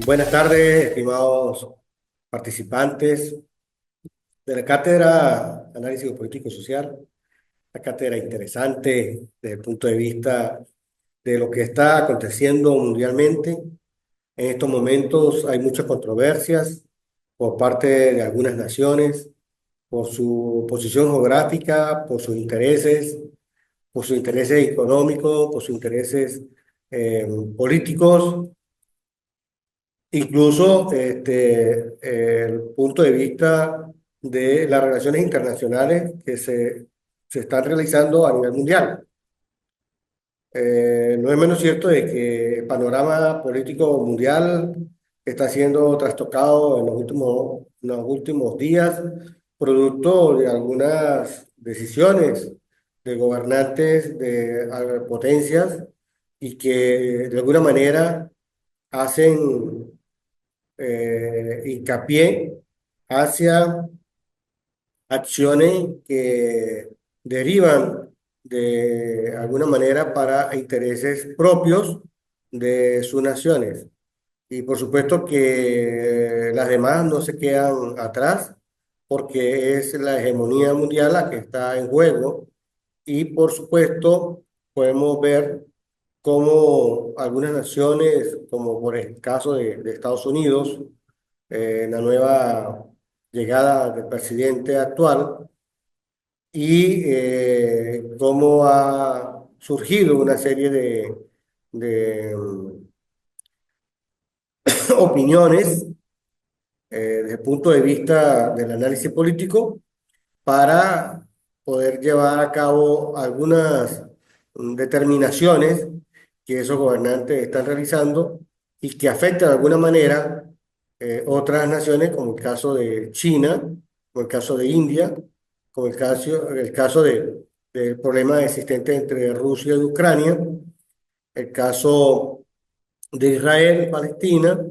Buenas tardes, estimados participantes de la cátedra Análisis Político y Social. Una cátedra interesante desde el punto de vista de lo que está aconteciendo mundialmente. En estos momentos hay muchas controversias por parte de algunas naciones, por su posición geográfica, por sus intereses económicos, por sus intereses políticos. Incluso el punto de vista de las relaciones internacionales que se están realizando a nivel mundial. No es menos cierto de que el panorama político mundial está siendo trastocado en los últimos días, producto de algunas decisiones de gobernantes de potencias y que de alguna manera hacen hincapié hacia acciones que derivan de alguna manera para intereses propios de sus naciones. Y por supuesto que las demás no se quedan atrás porque es la hegemonía mundial la que está en juego. Y por supuesto podemos ver cómo algunas naciones, como por el caso de Estados Unidos, la nueva llegada del presidente actual y cómo ha surgido una serie de opiniones desde el punto de vista del análisis político para poder llevar a cabo algunas determinaciones que esos gobernantes están realizando y que afectan de alguna manera otras naciones, como el caso de China, como el caso de India, como el caso del problema existente entre Rusia y Ucrania, el caso de Israel, Palestina,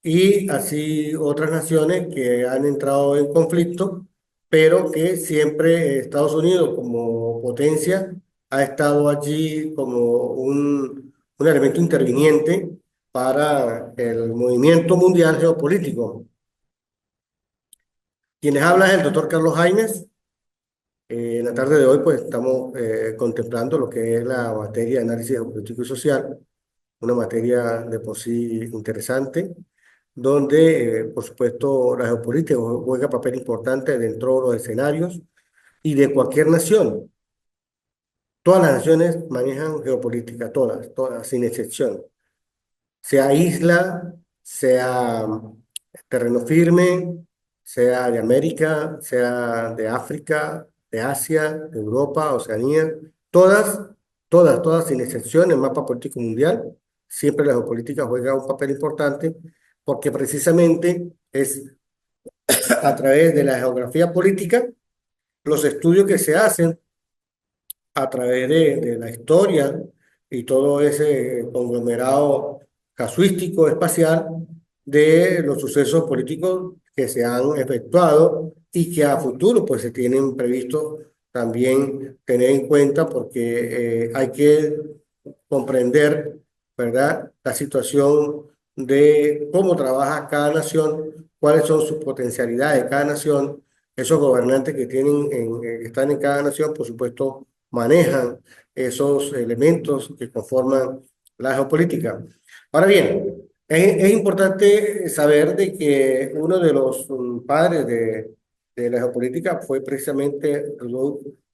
y así otras naciones que han entrado en conflicto, pero que siempre Estados Unidos como potencia ha estado allí como un elemento interviniente para el movimiento mundial geopolítico. Quienes hablan es el doctor Carlos Jaimes. En la tarde de hoy pues estamos contemplando lo que es la materia de análisis geopolítico y social, una materia de por sí interesante, donde, por supuesto, la geopolítica juega papel importante dentro de los escenarios y de cualquier nación. Todas las naciones manejan geopolítica, todas, sin excepción. Sea isla, sea terreno firme, sea de América, sea de África, de Asia, de Europa, Oceanía, todas, todas, sin excepción, en el mapa político mundial, siempre la geopolítica juega un papel importante porque precisamente es a través de la geografía política, los estudios que se hacen a través de la historia y todo ese conglomerado casuístico espacial de los sucesos políticos que se han efectuado y que a futuro pues se tienen previsto también tener en cuenta porque hay que comprender, ¿verdad?, la situación de cómo trabaja cada nación, cuáles son sus potencialidades de cada nación. Esos gobernantes que que están en cada nación, por supuesto, manejan esos elementos que conforman la geopolítica. Ahora bien, es importante saber de que uno de los padres de la geopolítica fue precisamente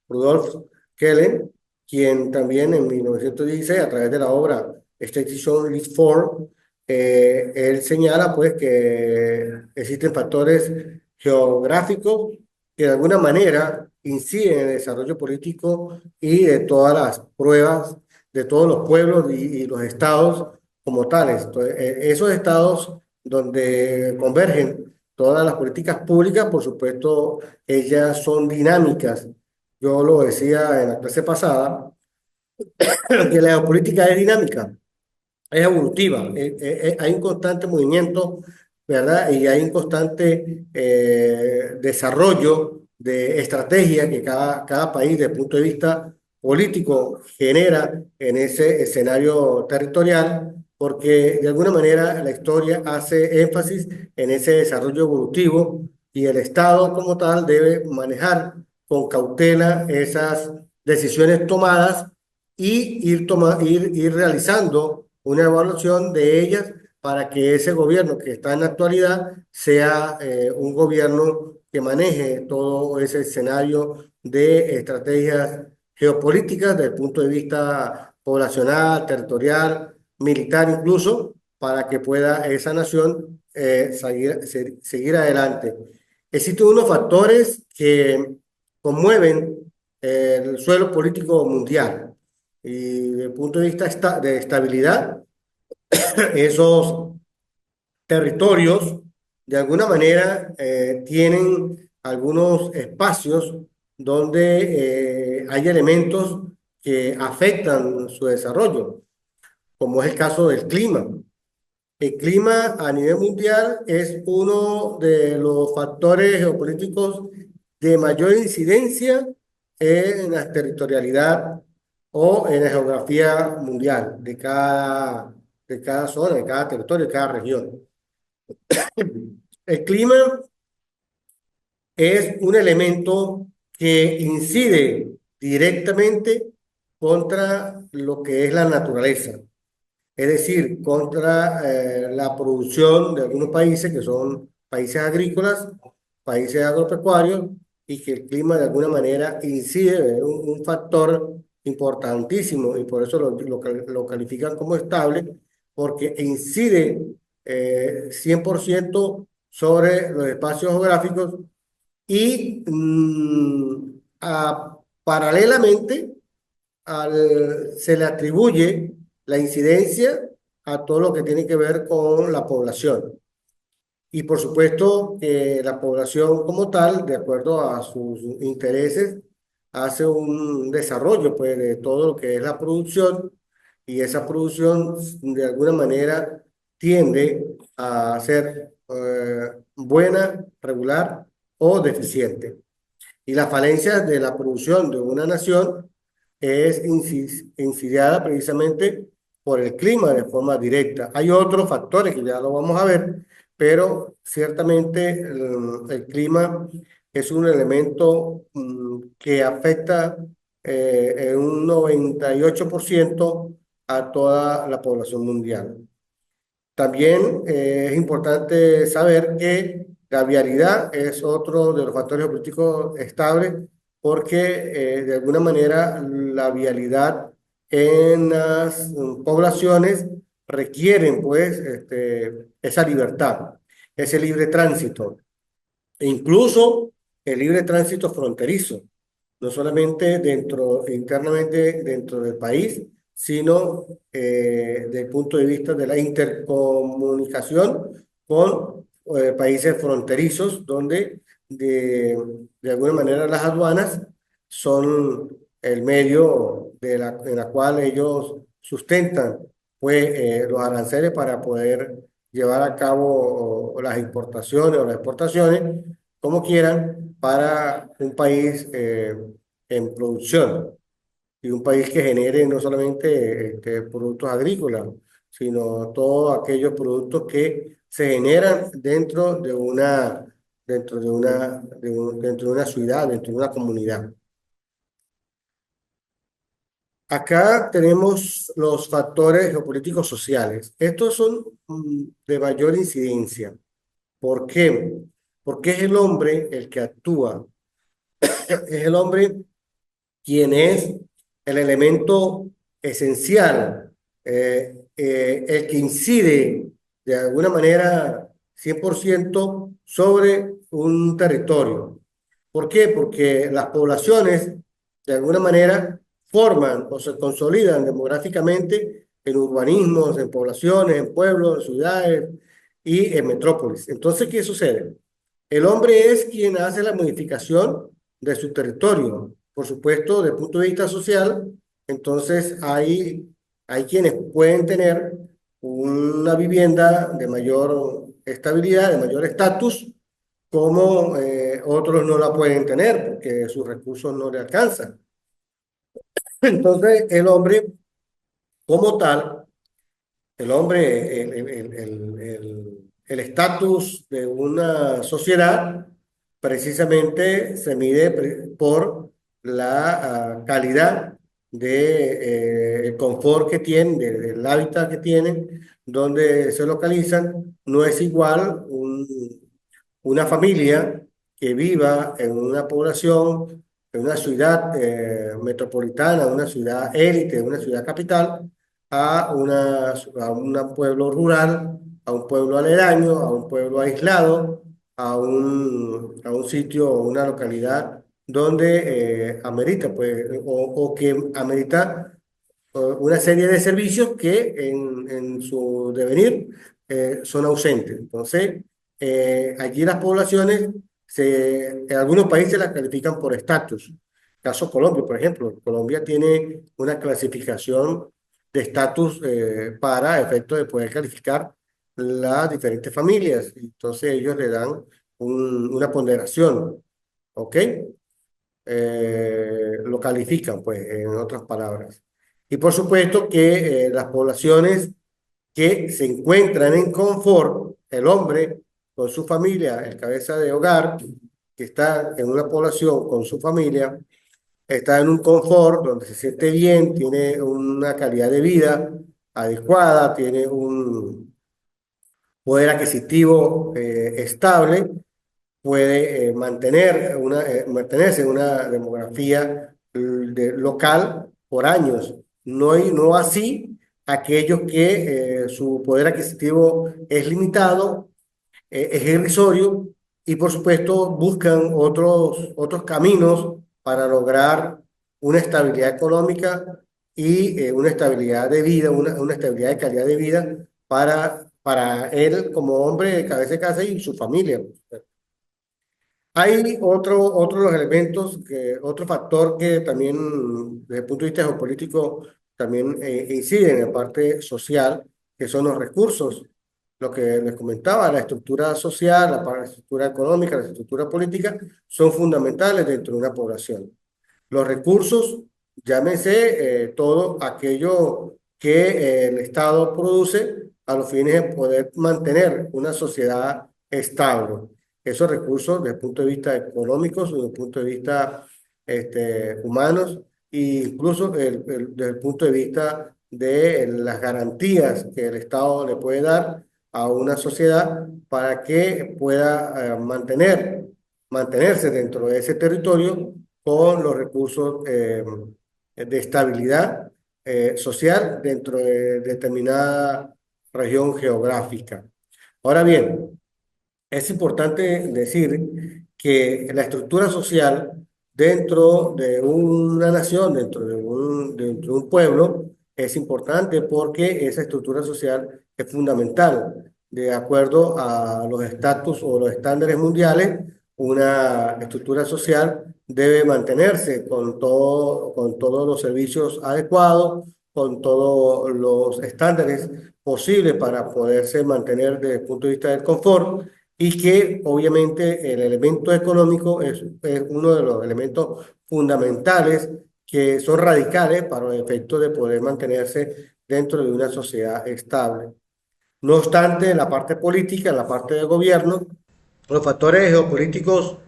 Rudolf Kellen, quien también en 1916, a través de la obra Station List 4, él señala pues que existen factores geográficos que de alguna manera inciden en el desarrollo político y de todas las pruebas de todos los pueblos y los estados como tales. Entonces, esos estados donde convergen todas las políticas públicas, por supuesto, ellas son dinámicas. Yo lo decía en la clase pasada, que la geopolítica es dinámica, es evolutiva, hay un constante movimiento, ¿verdad? Y hay un constante desarrollo de estrategia que cada país, desde el punto de vista político, genera en ese escenario territorial. porque de alguna manera la historia hace énfasis en ese desarrollo evolutivo y el Estado como tal debe manejar con cautela esas decisiones tomadas y ir realizando una evaluación de ellas para que ese gobierno que está en la actualidad sea un gobierno que maneje todo ese escenario de estrategias geopolíticas desde el punto de vista poblacional, territorial, militar incluso, para que pueda esa nación seguir adelante. Existen unos factores que conmueven el suelo político mundial y desde el punto de vista de estabilidad, esos territorios de alguna manera tienen algunos espacios donde hay elementos que afectan su desarrollo, como es el caso del clima. El clima a nivel mundial es uno de los factores geopolíticos de mayor incidencia en la territorialidad o en la geografía mundial de cada zona, de cada territorio, de cada región. El clima es un elemento que incide directamente contra lo que es la naturaleza, es decir, contra la producción de algunos países que son países agrícolas, países agropecuarios, y que el clima de alguna manera incide, es un factor importantísimo y por eso lo califican como estable, porque incide 100% sobre los espacios geográficos y paralelamente se le atribuye la incidencia a todo lo que tiene que ver con la población. Y por supuesto, la población como tal, de acuerdo a sus intereses, hace un desarrollo pues, de todo lo que es la producción y esa producción de alguna manera tiende a ser buena, regular o deficiente. Y las falencias de la producción de una nación es insidiada precisamente por el clima de forma directa. Hay otros factores que ya lo vamos a ver, pero ciertamente el clima es un elemento que afecta en un 98% a toda la población mundial. También es importante saber que la vialidad es otro de los factores políticos estables porque de alguna manera la vialidad en las poblaciones requieren pues esa libertad, ese libre tránsito e incluso el libre tránsito fronterizo, no solamente internamente dentro del país, sino desde el punto de vista de la intercomunicación con países fronterizos, donde de alguna manera las aduanas son el medio en la cual ellos sustentan pues, los aranceles para poder llevar a cabo las importaciones o las exportaciones, como quieran, para un país en producción y un país que genere no solamente productos agrícolas, sino todos aquellos productos que se generan dentro de una ciudad, dentro de una comunidad. Acá tenemos los factores geopolíticos sociales. Estos son de mayor incidencia. ¿Por qué? Porque es el hombre el que actúa, es el hombre quien es el elemento esencial, el que incide de alguna manera 100% sobre un territorio. ¿Por qué? Porque las poblaciones de alguna manera forman o se consolidan demográficamente en urbanismos, en poblaciones, en pueblos, en ciudades y en metrópolis. Entonces, ¿qué sucede? El hombre es quien hace la modificación de su territorio. Por supuesto, desde el punto de vista social, entonces hay quienes pueden tener una vivienda de mayor estabilidad, de mayor estatus, como otros no la pueden tener porque sus recursos no le alcanzan. Entonces, el hombre como tal El hombre, el estatus de una sociedad precisamente se mide por la calidad de, el confort que tienen, del hábitat que tienen, donde se localizan. No es igual una familia que viva en una población, en una ciudad metropolitana, una ciudad élite, una ciudad capital, a un pueblo rural, a un pueblo aledaño, a un pueblo aislado, a un sitio o una localidad donde amerita, pues, o que amerita una serie de servicios que en su devenir son ausentes. Entonces, allí las poblaciones, en algunos países las califican por estatus. Caso Colombia, por ejemplo. Colombia tiene una clasificación de estatus para efecto de poder calificar las diferentes familias. Entonces, ellos le dan una ponderación, ¿ok? Lo califican, pues, en otras palabras. Y por supuesto que las poblaciones que se encuentran en confort, el hombre con su familia, el cabeza de hogar, que está en una población con su familia, está en un confort donde se siente bien, tiene una calidad de vida adecuada, tiene un poder adquisitivo estable, puede mantenerse en una demografía local por años. No así aquellos que su poder adquisitivo es limitado, es irrisorio y por supuesto buscan otros caminos para lograr una estabilidad económica y una estabilidad de vida, una estabilidad de calidad de vida para él como hombre de cabeza de casa y su familia. Hay otro de los elementos, otro factor que también desde el punto de vista geopolítico también incide en la parte social, que son los recursos. Lo que les comentaba, la estructura social, la estructura económica, la estructura política, son fundamentales dentro de una población. Los recursos, llámese todo aquello que el Estado produce a los fines de poder mantener una sociedad estable. Esos recursos desde el punto de vista económico, desde el punto de vista humanos e incluso desde el punto de vista de las garantías que el Estado le puede dar a una sociedad para que pueda mantenerse dentro de ese territorio con los recursos de estabilidad social dentro de determinada región geográfica. Ahora bien, es importante decir que la estructura social dentro de una nación, dentro de un pueblo, es importante porque esa estructura social es fundamental. De acuerdo a los estatus o los estándares mundiales, una estructura social debe mantenerse con todos los servicios adecuados, con todos los estándares posibles para poderse mantener desde el punto de vista del confort y que obviamente el elemento económico es uno de los elementos fundamentales que son radicales para el efecto de poder mantenerse dentro de una sociedad estable. No obstante, en la parte política, en la parte de gobierno, los factores geopolíticos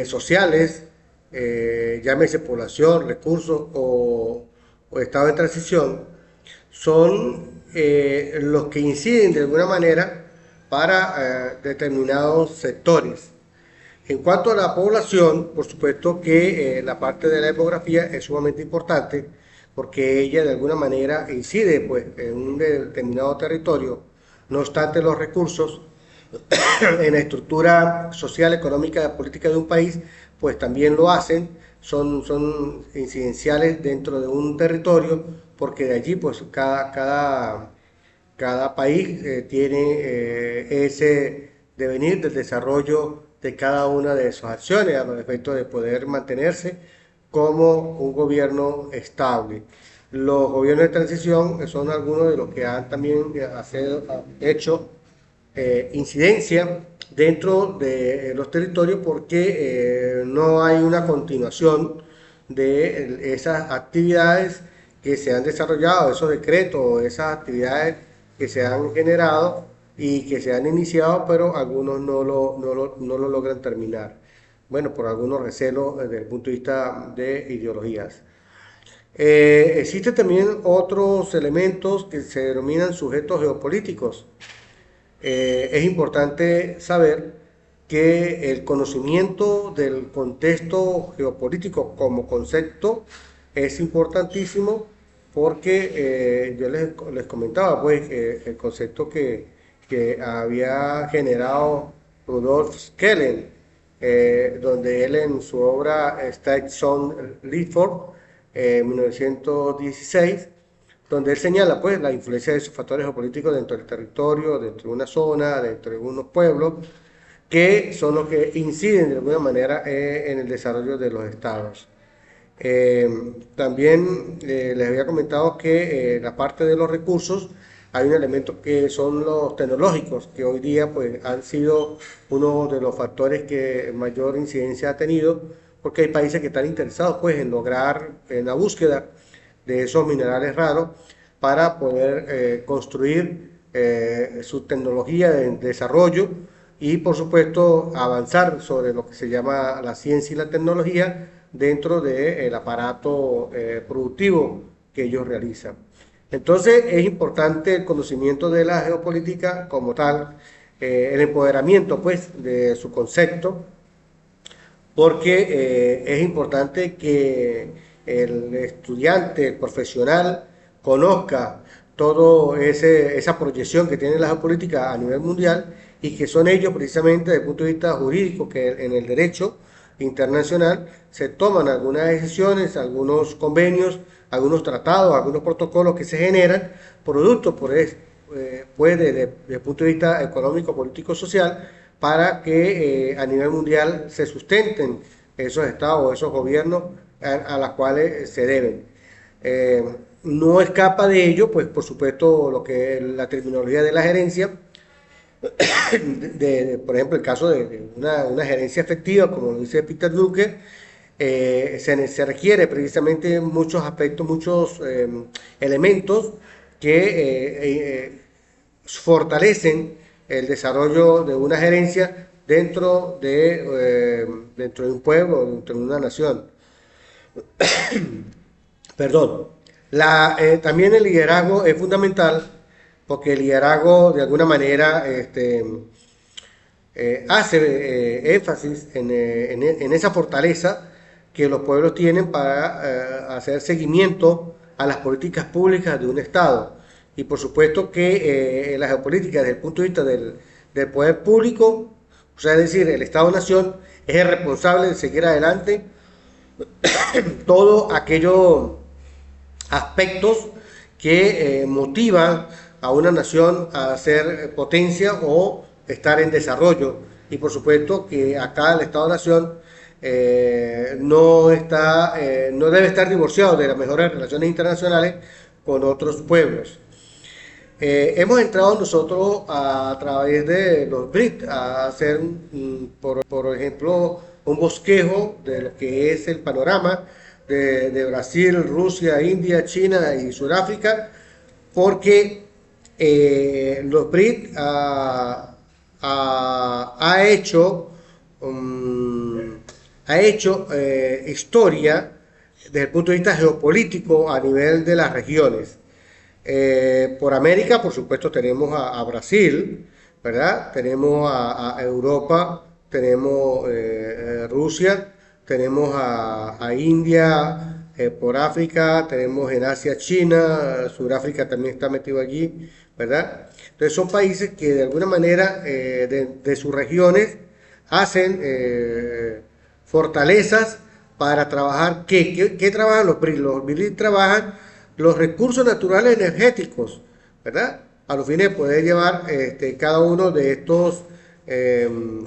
sociales, llámese población, recursos o estado de transición, son los que inciden de alguna manera para determinados sectores. En cuanto a la población, por supuesto que la parte de la demografía es sumamente importante porque ella de alguna manera incide pues, en un determinado territorio. No obstante, los recursos en la estructura social, económica, política de un país, pues también lo hacen, son incidenciales dentro de un territorio, porque de allí pues cada país tiene ese devenir del desarrollo de cada una de sus acciones a los efectos de poder mantenerse como un gobierno estable. Los gobiernos de transición son algunos de los que han también hecho incidencia dentro de los territorios porque no hay una continuación de esas actividades que se han desarrollado, esos decretos, esas actividades que se han generado y que se han iniciado, pero algunos no lo logran terminar. Bueno, por algunos recelos desde el punto de vista de ideologías. Existen también otros elementos que se denominan sujetos geopolíticos. Es importante saber que el conocimiento del contexto geopolítico como concepto es importantísimo porque yo les comentaba pues el concepto que había generado Rudolf Skellen, donde él en su obra State-Zone Reform, 1916, donde él señala pues la influencia de esos factores geopolíticos dentro del territorio, dentro de una zona, dentro de unos pueblos, que son los que inciden de alguna manera en el desarrollo de los estados. También les había comentado que la parte de los recursos, hay un elemento que son los tecnológicos, que hoy día pues han sido uno de los factores que mayor incidencia ha tenido, porque hay países que están interesados pues en lograr en la búsqueda de esos minerales raros para poder construir su tecnología de desarrollo y por supuesto avanzar sobre lo que se llama la ciencia y la tecnología dentro del aparato productivo que ellos realizan. Entonces es importante el conocimiento de la geopolítica como tal, el empoderamiento pues de su concepto, porque es importante que el estudiante, el profesional, conozca toda esa proyección que tiene la geopolítica a nivel mundial y que son ellos precisamente desde el punto de vista jurídico, que en el derecho internacional se toman algunas decisiones, algunos convenios, algunos tratados, algunos protocolos que se generan producto pues desde el punto de vista económico, político, social, para que a nivel mundial se sustenten esos estados, esos gobiernos a los cuales se deben. Eh, no escapa de ello, pues por supuesto, lo que es la terminología de la gerencia, por ejemplo, el caso de una gerencia efectiva, como lo dice Peter Drucker, se requiere precisamente muchos aspectos, muchos elementos que fortalecen el desarrollo de una gerencia dentro de un pueblo, dentro de una nación. Perdón. También el liderazgo es fundamental porque el liderazgo de alguna manera hace énfasis en esa fortaleza que los pueblos tienen para hacer seguimiento a las políticas públicas de un Estado. Y por supuesto que la geopolítica desde el punto de vista del poder público, o sea, es decir, el Estado-Nación es el responsable de seguir adelante todo aquellos aspectos que motivan a una nación a ser potencia o estar en desarrollo. Y por supuesto que acá el Estado-Nación no debe estar divorciado de las mejores relaciones internacionales con otros pueblos. Hemos entrado nosotros a través de los BRIC a hacer, por ejemplo, un bosquejo de lo que es el panorama de Brasil, Rusia, India, China y Sudáfrica, porque los BRIC ha hecho, um, historia desde el punto de vista geopolítico a nivel de las regiones. Por América, por supuesto, tenemos a Brasil, ¿verdad? Tenemos a Europa, tenemos Rusia, tenemos a India, por África, tenemos en Asia China, Sudáfrica también está metido allí, ¿verdad? Entonces son países que de alguna manera de sus regiones hacen fortalezas para trabajar. ¿Qué trabajan los BRICS? Los BRICS trabajan los recursos naturales energéticos, ¿verdad? A los fines de poder llevar cada uno de estos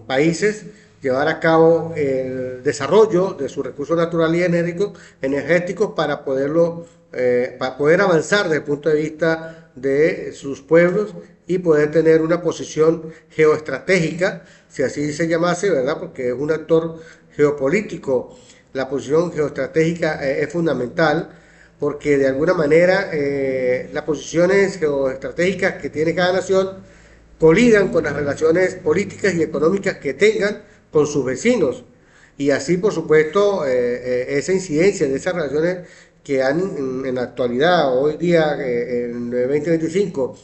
países, llevar a cabo el desarrollo de sus recursos naturales y energéticos para poder avanzar desde el punto de vista de sus pueblos y poder tener una posición geoestratégica, si así se llamase, ¿verdad? Porque es un actor geopolítico. La posición geoestratégica es fundamental porque de alguna manera las posiciones geoestratégicas que tiene cada nación colidan con las relaciones políticas y económicas que tengan con sus vecinos. Y así, por supuesto, esa incidencia de esas relaciones que han en la actualidad, hoy día, en el 2025,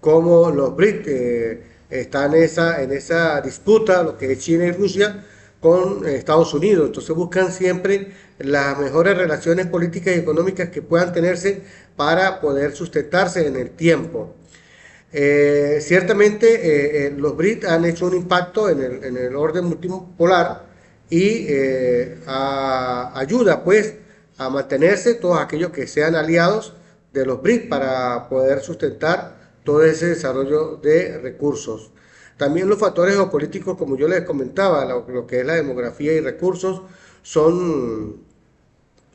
como los BRICS están en esa disputa, lo que es China y Rusia, con Estados Unidos. Entonces buscan siempre las mejores relaciones políticas y económicas que puedan tenerse para poder sustentarse en el tiempo. Ciertamente los BRICS han hecho un impacto en el orden multipolar y ayuda pues a mantenerse todos aquellos que sean aliados de los BRICS para poder sustentar todo ese desarrollo de recursos. También los factores geopolíticos, como yo les comentaba, lo que es la demografía y recursos, son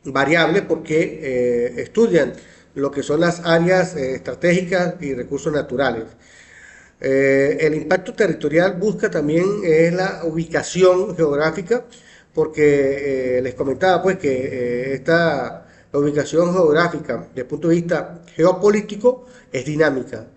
variables porque estudian lo que son las áreas estratégicas y recursos naturales. El impacto territorial busca también la ubicación geográfica, porque les comentaba pues que la ubicación geográfica desde el punto de vista geopolítico es dinámica.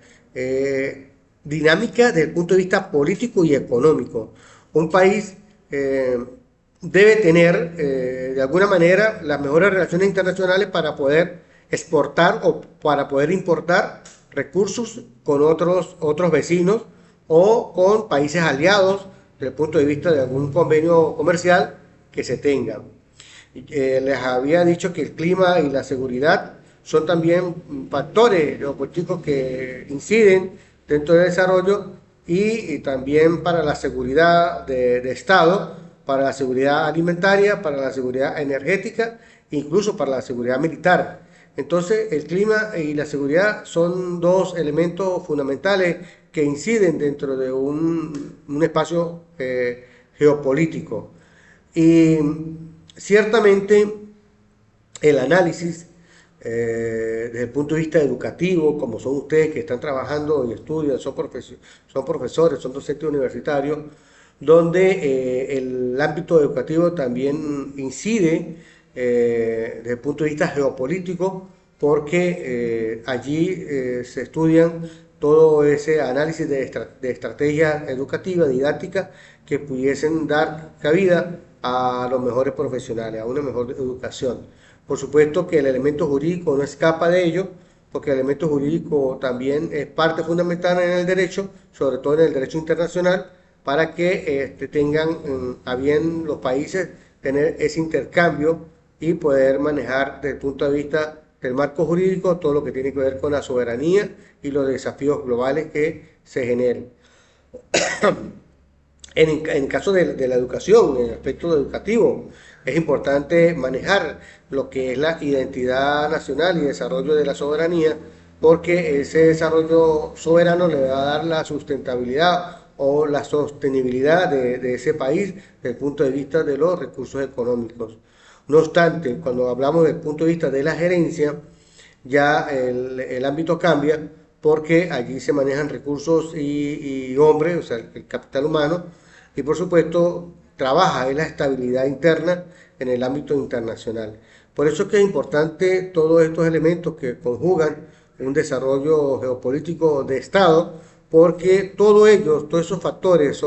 Dinámica desde el punto de vista político y económico. Un país debe tener de alguna manera las mejores relaciones internacionales para poder exportar o para poder importar recursos con otros vecinos o con países aliados desde el punto de vista de algún convenio comercial que se tenga. Les había dicho que el clima y la seguridad son también factores geopolíticos que inciden dentro del desarrollo y también para la seguridad de Estado, para la seguridad alimentaria, para la seguridad energética, incluso para la seguridad militar. Entonces, el clima y la seguridad son dos elementos fundamentales que inciden dentro de un espacio geopolítico. Y ciertamente el análisis desde el punto de vista educativo, como son ustedes que están trabajando y estudian, son profesores, son docentes universitarios, donde el ámbito educativo también incide desde el punto de vista geopolítico, porque allí se estudian todo ese análisis de estrategias educativas, didácticas, que pudiesen dar cabida a los mejores profesionales, a una mejor educación. Por supuesto que el elemento jurídico no escapa de ello, porque el elemento jurídico también es parte fundamental en el derecho, sobre todo en el derecho internacional, para que tengan a bien los países tener ese intercambio y poder manejar desde el punto de vista del marco jurídico todo lo que tiene que ver con la soberanía y los desafíos globales que se generen. En caso de la educación, en el aspecto educativo, es importante manejar lo que es la identidad nacional y desarrollo de la soberanía, porque ese desarrollo soberano le va a dar la sustentabilidad o la sostenibilidad de ese país desde el punto de vista de los recursos económicos. No obstante, cuando hablamos desde el punto de vista de la gerencia, ya el ámbito cambia porque allí se manejan recursos y hombres, o sea, el capital humano, y por supuesto trabaja en la estabilidad interna en el ámbito internacional. Por eso es que es importante todos estos elementos que conjugan un desarrollo geopolítico de Estado, porque todos ellos, todos esos factores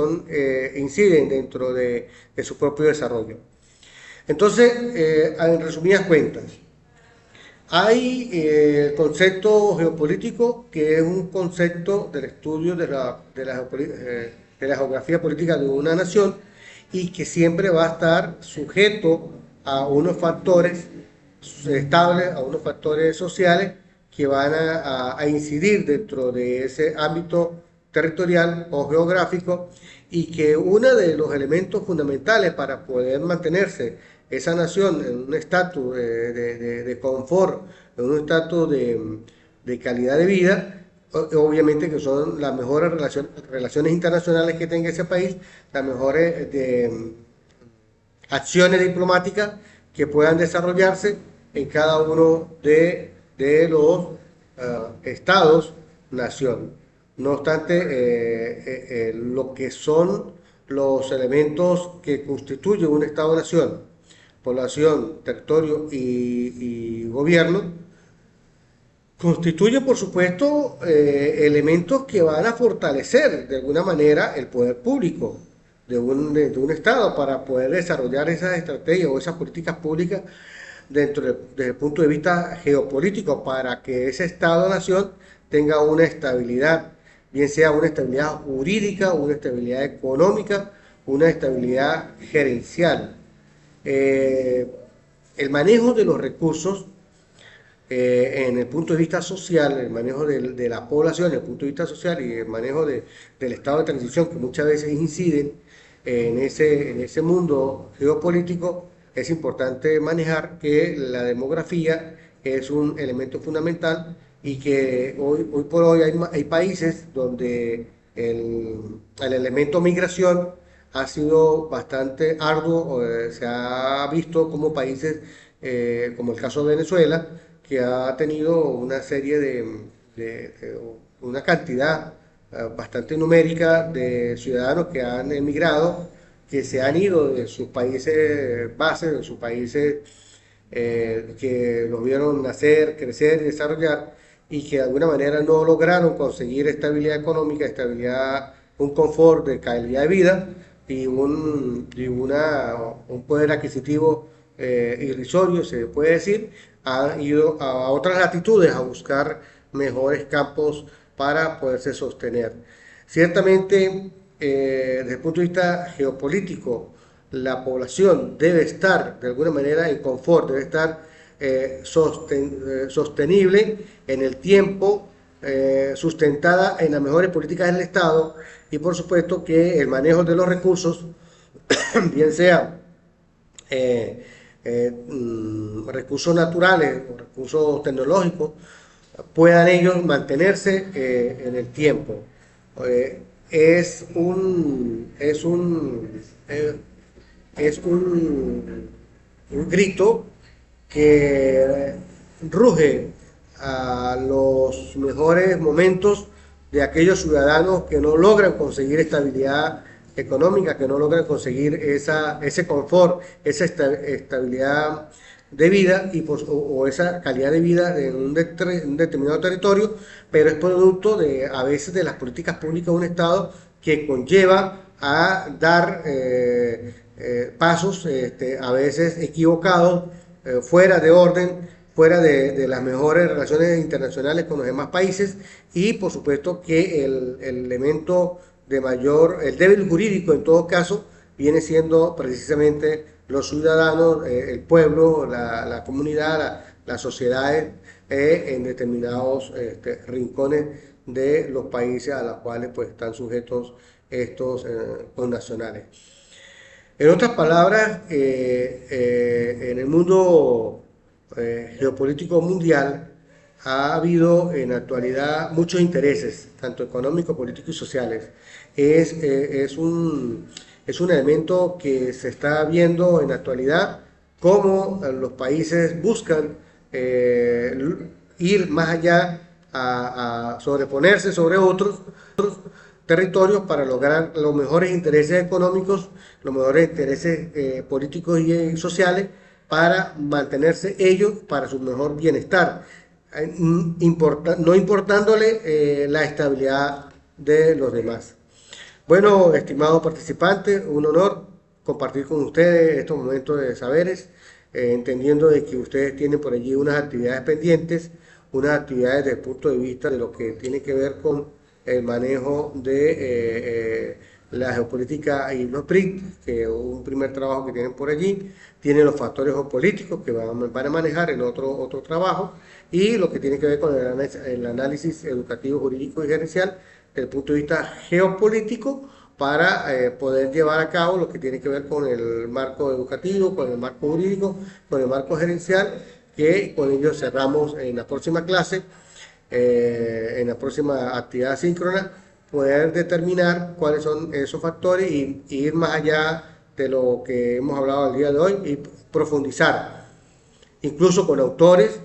inciden dentro de su propio desarrollo. Entonces, en resumidas cuentas, hay el concepto geopolítico, que es un concepto del estudio de la geografía política de una nación y que siempre va a estar sujeto a unos factores estables, a unos factores sociales que van a incidir dentro de ese ámbito territorial o geográfico, y que uno de los elementos fundamentales para poder mantenerse esa nación en un estatus de confort, en un estatus de calidad de vida, obviamente que son las mejores relaciones internacionales que tenga ese país, las mejores acciones diplomáticas que puedan desarrollarse en cada uno de los estados-nación. No obstante, lo que son los elementos que constituyen un estado-nación, población, territorio y gobierno, Constituye, por supuesto, elementos que van a fortalecer de alguna manera el poder público de un Estado para poder desarrollar esas estrategias o esas políticas públicas desde el punto de vista geopolítico para que ese Estado-nación tenga una estabilidad, bien sea una estabilidad jurídica, una estabilidad económica, una estabilidad gerencial. Eh, el manejo de los recursos en el punto de vista social, el manejo de la población, desde el punto de vista social y el manejo del estado de transición que muchas veces inciden en ese mundo geopolítico, es importante manejar que la demografía es un elemento fundamental y que hoy por hoy hay países donde el elemento migración ha sido bastante arduo, se ha visto como países, como el caso de Venezuela, que ha tenido una serie de una cantidad bastante numérica de ciudadanos que han emigrado, que se han ido de sus países bases, de sus países que los vieron nacer, crecer y desarrollar, y que de alguna manera no lograron conseguir estabilidad económica, estabilidad, un confort de calidad de vida un poder adquisitivo irrisorio, se puede decir, han ido a otras latitudes a buscar mejores campos para poderse sostener. Ciertamente, desde el punto de vista geopolítico, la población debe estar de alguna manera en confort, debe estar sostenible en el tiempo, sustentada en las mejores políticas del Estado y por supuesto que el manejo de los recursos, bien sea recursos naturales o recursos tecnológicos, puedan ellos mantenerse en el tiempo. Eh, es un, es un, eh, es un grito que ruge a los mejores momentos de aquellos ciudadanos que no logran conseguir estabilidad económica, que no logran conseguir ese confort, esa estabilidad de vida o esa calidad de vida en un determinado territorio, pero es producto de a veces de las políticas públicas de un Estado que conlleva a dar pasos a veces equivocados, fuera de orden, fuera de las mejores relaciones internacionales con los demás países y por supuesto que el elemento de mayor, el débil jurídico en todo caso, viene siendo precisamente los ciudadanos, el pueblo, la comunidad, las sociedades en determinados rincones de los países a los cuales pues, están sujetos estos connacionales. En otras palabras, en el mundo geopolítico mundial ha habido en la actualidad muchos intereses, tanto económicos, políticos y sociales. Es un elemento que se está viendo en la actualidad cómo los países buscan ir más allá a sobreponerse sobre otros territorios para lograr los mejores intereses económicos, los mejores intereses políticos y sociales para mantenerse ellos para su mejor bienestar, no importándole la estabilidad de los demás. Bueno, estimados participantes, un honor compartir con ustedes estos momentos de saberes, entendiendo de que ustedes tienen por allí unas actividades pendientes, unas actividades desde el punto de vista de lo que tiene que ver con el manejo de la geopolítica y los PRIT, que es un primer trabajo que tienen por allí, tienen los factores geopolíticos que van a manejar en otro trabajo, y lo que tiene que ver con el análisis educativo, jurídico y gerencial desde el punto de vista geopolítico para poder llevar a cabo lo que tiene que ver con el marco educativo, con el marco jurídico, con el marco gerencial, que con ello cerramos en la próxima clase, en la próxima actividad síncrona, poder determinar cuáles son esos factores y ir más allá de lo que hemos hablado el día de hoy y profundizar, incluso con autores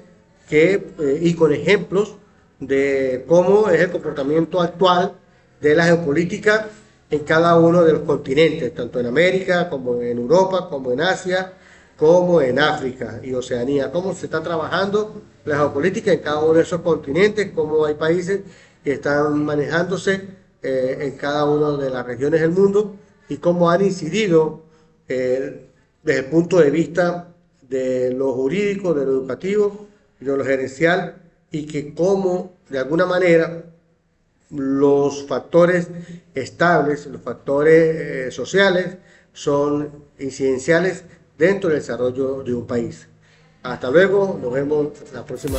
y con ejemplos de cómo es el comportamiento actual de la geopolítica en cada uno de los continentes, tanto en América como en Europa, como en Asia, como en África y Oceanía, cómo se está trabajando la geopolítica en cada uno de esos continentes, cómo hay países que están manejándose en cada una de las regiones del mundo y cómo han incidido desde el punto de vista de lo jurídico, de lo educativo, de lo gerencial, y que cómo de alguna manera los factores estables, los factores sociales son incidenciales dentro del desarrollo de un país. Hasta luego, nos vemos la próxima.